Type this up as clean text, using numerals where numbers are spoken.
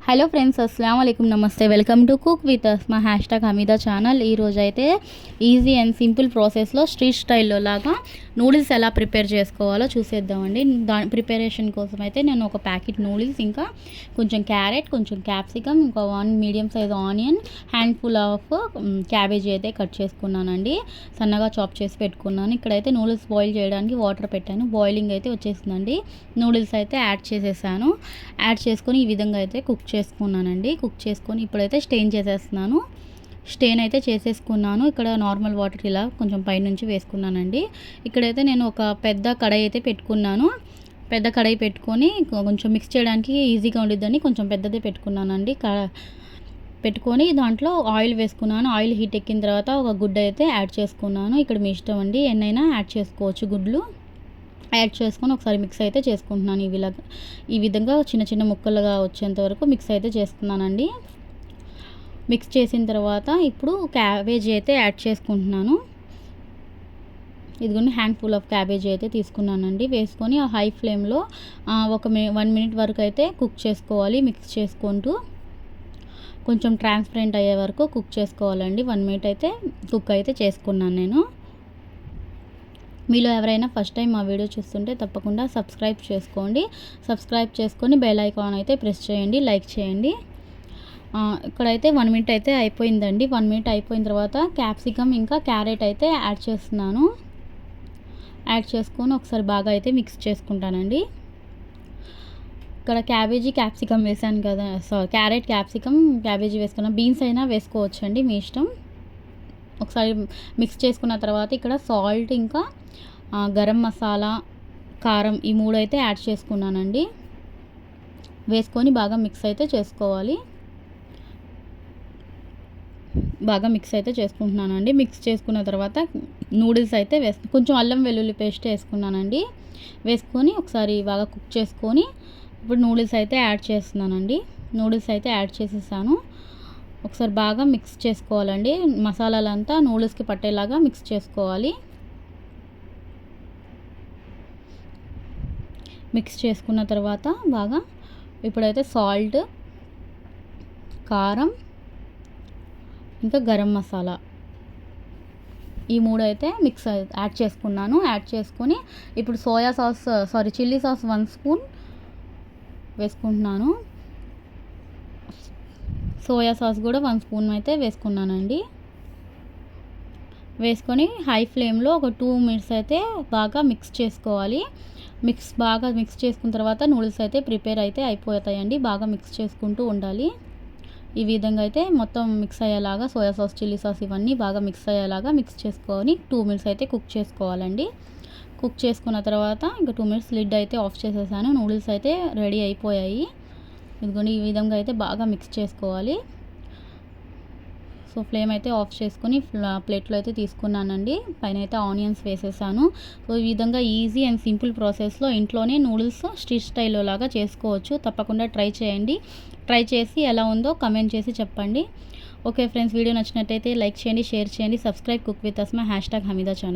Hello friends, అస్సలాము అలైకుమ్, నమస్తే. Welcome to cook with మా #Hamida channel. ఈరోజు అయితే ఈజీ అండ్ సింపుల్ ప్రాసెస్లో స్ట్రీట్ స్టైల్లో లాగా నూడిల్స్ ఎలా ప్రిపేర్ చేసుకోవాలో చూసేద్దామండి. దాని ప్రిపరేషన్ కోసం అయితే నేను ఒక ప్యాకెట్ నూడిల్స్, ఇంకా కొంచెం క్యారెట్, కొంచెం క్యాప్సికమ్, ఇంకా 1 medium size onion, handful of cabbage అయితే కట్ చేసుకున్నానండి. సన్నగా చాప్ చేసి పెట్టుకున్నాను. ఇక్కడైతే నూడిల్స్ బాయిల్ చేయడానికి వాటర్ పెట్టాను. బాయిలింగ్ అయితే వచ్చేసిందండి. నూడిల్స్ అయితే యాడ్ చేసేసాను. యాడ్ చేసుకొని ఈ విధంగా అయితే కుక్ చేసుకున్నానండి. కుక్ చేసుకొని ఇప్పుడైతే స్టెయిన్ చేసేస్తున్నాను. స్టెయిన్ అయితే చేసేసుకున్నాను. ఇక్కడ నార్మల్ వాటర్ ఇలా కొంచెం పైనుంచి వేసుకున్నానండి. ఇక్కడైతే నేను ఒక పెద్ద కడాయి అయితే పెట్టుకున్నాను. పెద్ద కడాయి పెట్టుకొని కొంచెం మిక్స్ చేయడానికి ఈజీగా ఉండిద్దని కొంచెం పెద్దదే పెట్టుకున్నానండి. పెట్టుకొని దాంట్లో ఆయిల్ వేసుకున్నాను. ఆయిల్ హీట్ ఎక్కిన తర్వాత ఒక గుడ్డ అయితే యాడ్ చేసుకున్నాను. ఇక్కడ మీ ఇష్టం అండి, ఎన్నైనా యాడ్ చేసుకోవచ్చు. గుడ్లు యాడ్ చేసుకొని ఒకసారి మిక్స్ అయితే చేసుకుంటున్నాను. ఈ విధంగా చిన్న చిన్న ముక్కలుగా వచ్చేంత వరకు మిక్స్ అయితే చేస్తున్నానండి. మిక్స్ చేసిన తర్వాత ఇప్పుడు క్యాబేజీ అయితే యాడ్ చేసుకుంటున్నాను. ఇదిగోండి, హ్యాండ్ఫుల్ ఆఫ్ క్యాబేజీ అయితే తీసుకున్నానండి. వేసుకొని ఆ హై ఫ్లేమ్లో 1 మినిట్ వరకు అయితే కుక్ చేసుకోవాలి. మిక్స్ చేసుకుంటూ కొంచెం ట్రాన్స్పరెంట్ అయ్యే వరకు కుక్ చేసుకోవాలండి. 1 మినిట్ అయితే కుక్ అయితే చేసుకున్నాను నేను. మీలో ఎవరైనా ఫస్ట్ టైం మా వీడియో చూస్తుంటే తప్పకుండా సబ్స్క్రైబ్ చేసుకోండి. సబ్స్క్రైబ్ చేసుకొని బెల్ ఐకాన్ అయితే ప్రెస్ చేయండి, లైక్ చేయండి. ఇక్కడైతే 1 మినిట్ అయితే అయిపోయిందండి. 1 మినిట్ అయిపోయిన తర్వాత క్యాప్సికమ్ ఇంకా క్యారెట్ అయితే యాడ్ చేస్తున్నాను. యాడ్ చేసుకొని ఒకసారి బాగా అయితే మిక్స్ చేసుకుంటానండి. ఇక్కడ క్యాబేజీ క్యాప్సికమ్ వేసాను కదా, క్యారెట్ క్యాప్సికమ్ క్యాబేజీ వేసుకున్నాను. బీన్స్ అయినా వేసుకోవచ్చండి, మీ ఇష్టం. ఒకసారి మిక్స్ చేసుకున్న తర్వాత ఇక్కడ సాల్ట్, ఇంకా గరం మసాలా, కారం, ఈ 3 అయితే యాడ్ చేసుకున్నానండి. వేసుకొని బాగా మిక్స్ అయితే చేసుకోవాలి. బాగా మిక్స్ అయితే చేసుకుంటున్నానండి. మిక్స్ చేసుకున్న తర్వాత నూడిల్స్ అయితే కొంచెం అల్లం వెల్లుల్లి పేస్ట్ వేసుకున్నానండి. వేసుకొని ఒకసారి బాగా కుక్ చేసుకొని ఇప్పుడు నూడిల్స్ అయితే యాడ్ చేస్తున్నానండి. నూడిల్స్ అయితే యాడ్ చేసేసాను. ఒకసారి బాగా మిక్స్ చేసుకోవాలండి. మసాలాలంతా నూడిల్స్కి పట్టేలాగా మిక్స్ చేసుకోవాలి. మిక్స్ చేసుకున్న తర్వాత బాగా ఇప్పుడైతే సాల్ట్, కారం, ఇంకా గరం మసాలా, ఈ 3 అయితే యాడ్ చేసుకున్నాను. యాడ్ చేసుకొని ఇప్పుడు చిల్లీ సాస్ 1 స్పూన్ వేసుకుంటున్నాను. సోయా సాస్ కూడా 1 స్పూన్ అయితే వేసుకున్నానండి. వేసుకొని హై ఫ్లేమ్లో ఒక 2 మినిట్స్ అయితే బాగా మిక్స్ చేసుకోవాలి. బాగా మిక్స్ చేసుకున్న తర్వాత నూడిల్స్ అయితే ప్రిపేర్ అయితే అయిపోతాయండి. బాగా మిక్స్ చేసుకుంటూ ఉండాలి. ఈ విధంగా అయితే మొత్తం మిక్స్ అయ్యేలాగా సోయా సాస్, చిల్లీ సాస్ ఇవన్నీ బాగా మిక్స్ అయ్యేలాగా మిక్స్ చేసుకొని 2 మినిట్స్ అయితే కుక్ చేసుకోవాలండి. కుక్ చేసుకున్న తర్వాత ఇంకా 2 మినిట్స్ లిడ్ అయితే ఆఫ్ చేసేసాను. నూడిల్స్ అయితే రెడీ అయిపోయాయి. ఇదిగోండి, ఈ విధంగా అయితే బాగా మిక్స్ చేసుకోవాలి. సో ఫ్లేమ్ అయితే ఆఫ్ చేసుకొని ప్లేట్లో అయితే తీసుకున్నానండి. పైన అయితే ఆనియన్స్ వేసేసాను. సో ఈ విధంగా ఈజీ అండ్ సింపుల్ ప్రాసెస్లో ఇంట్లోనే నూడిల్స్ స్ట్రీట్ స్టైల్లో లాగా చేసుకోవచ్చు. తప్పకుండా ట్రై చేయండి. ట్రై చేసి ఎలా ఉందో కమెంట్ చేసి చెప్పండి. ఓకే ఫ్రెండ్స్, వీడియో నచ్చినట్టయితే లైక్ చేయండి, షేర్ చేయండి, సబ్స్క్రైబ్ కుక్ విత్ మా #హమీదా ఛానల్.